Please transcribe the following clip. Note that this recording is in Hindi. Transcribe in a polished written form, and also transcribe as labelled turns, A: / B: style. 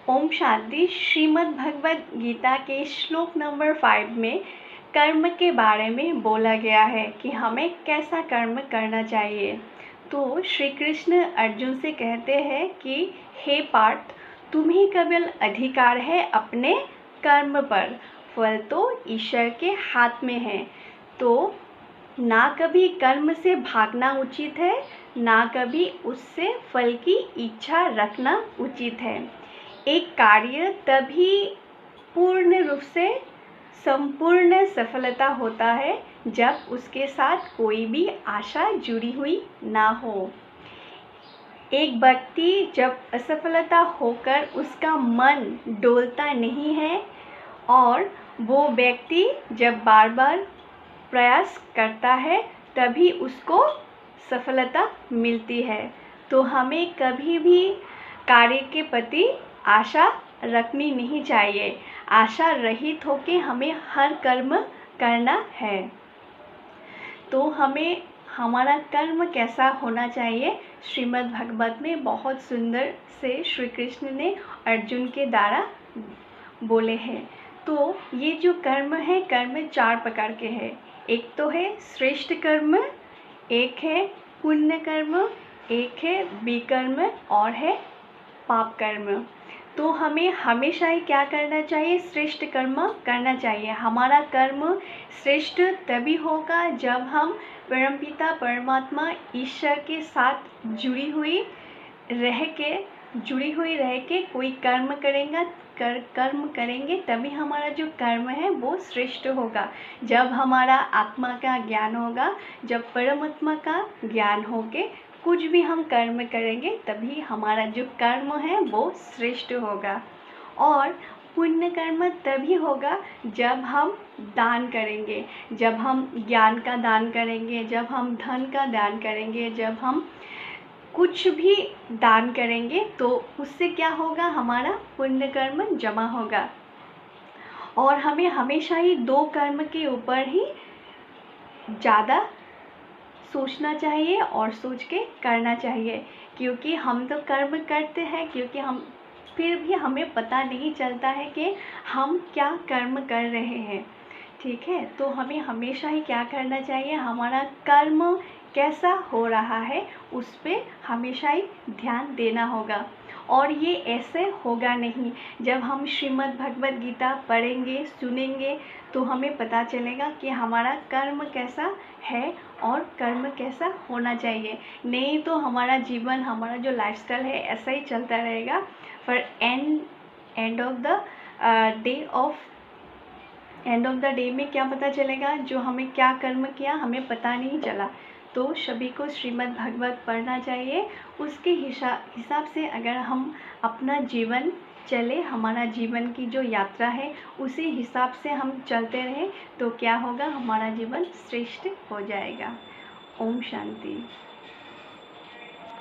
A: ओम शांति। श्रीमद् भगवद गीता के श्लोक नंबर 5 में कर्म के बारे में बोला गया है कि हमें कैसा कर्म करना चाहिए। तो श्री कृष्ण अर्जुन से कहते हैं कि हे पार्थ, तुम्हें केवल अधिकार है अपने कर्म पर, फल तो ईश्वर के हाथ में है। तो ना कभी कर्म से भागना उचित है, ना कभी उससे फल की इच्छा रखना उचित है। एक कार्य तभी पूर्ण रूप से संपूर्ण सफलता होता है जब उसके साथ कोई भी आशा जुड़ी हुई ना हो। एक व्यक्ति जब असफलता होकर उसका मन डोलता नहीं है और वो व्यक्ति जब बार बार प्रयास करता है तभी उसको सफलता मिलती है। तो हमें कभी भी कार्य के प्रति आशा रखनी नहीं चाहिए। आशा रहित होकर हमें हर कर्म करना है। तो हमें हमारा कर्म कैसा होना चाहिए, श्रीमद् भगवत में बहुत सुंदर से श्री कृष्ण ने अर्जुन के द्वारा बोले हैं। तो ये जो कर्म है, कर्म 4 प्रकार के हैं। एक तो है श्रेष्ठ कर्म, एक है पुण्य कर्म, एक है विकर्म और है पाप कर्म। तो हमें हमेशा ही क्या करना चाहिए, श्रेष्ठ कर्म करना चाहिए। हमारा कर्म श्रेष्ठ तभी होगा जब हम परमपिता परमात्मा ईश्वर के साथ जुड़ी हुई रह के कोई कर्म करेंगे तभी हमारा जो कर्म है वो श्रेष्ठ होगा। जब हमारा आत्मा का ज्ञान होगा, जब परमात्मा का ज्ञान होके कुछ भी हम कर्म करेंगे तभी हमारा जो कर्म है वो श्रेष्ठ होगा। और पुण्य कर्म तभी होगा जब हम दान करेंगे, जब हम ज्ञान का दान करेंगे, जब हम धन का दान करेंगे, जब हम कुछ भी दान करेंगे तो उससे क्या होगा, हमारा पुण्य कर्म जमा होगा। और हमें हमेशा ही 2 कर्म के ऊपर ही ज़्यादा सोचना चाहिए और सोच के करना चाहिए। क्योंकि हम तो कर्म करते हैं, क्योंकि हम फिर भी हमें पता नहीं चलता है कि हम क्या कर्म कर रहे हैं। ठीक है, तो हमें हमेशा ही क्या करना चाहिए, हमारा कर्म कैसा हो रहा है उस पर हमेशा ही ध्यान देना होगा। और ये ऐसे होगा नहीं, जब हम श्रीमद् भगवद गीता पढ़ेंगे सुनेंगे तो हमें पता चलेगा कि हमारा कर्म कैसा है और कर्म कैसा होना चाहिए। नहीं तो हमारा जीवन, हमारा जो लाइफस्टाइल है ऐसा ही चलता रहेगा। पर एंड ऑफ द डे में क्या पता चलेगा, जो हमें क्या कर्म किया हमें पता नहीं चला। तो सभी को श्रीमद् भगवत पढ़ना चाहिए। उसके हिसाब से अगर हम अपना जीवन चले, हमारा जीवन की जो यात्रा है उसी हिसाब से हम चलते रहे तो क्या होगा, हमारा जीवन श्रेष्ठ हो जाएगा। ओम शांति।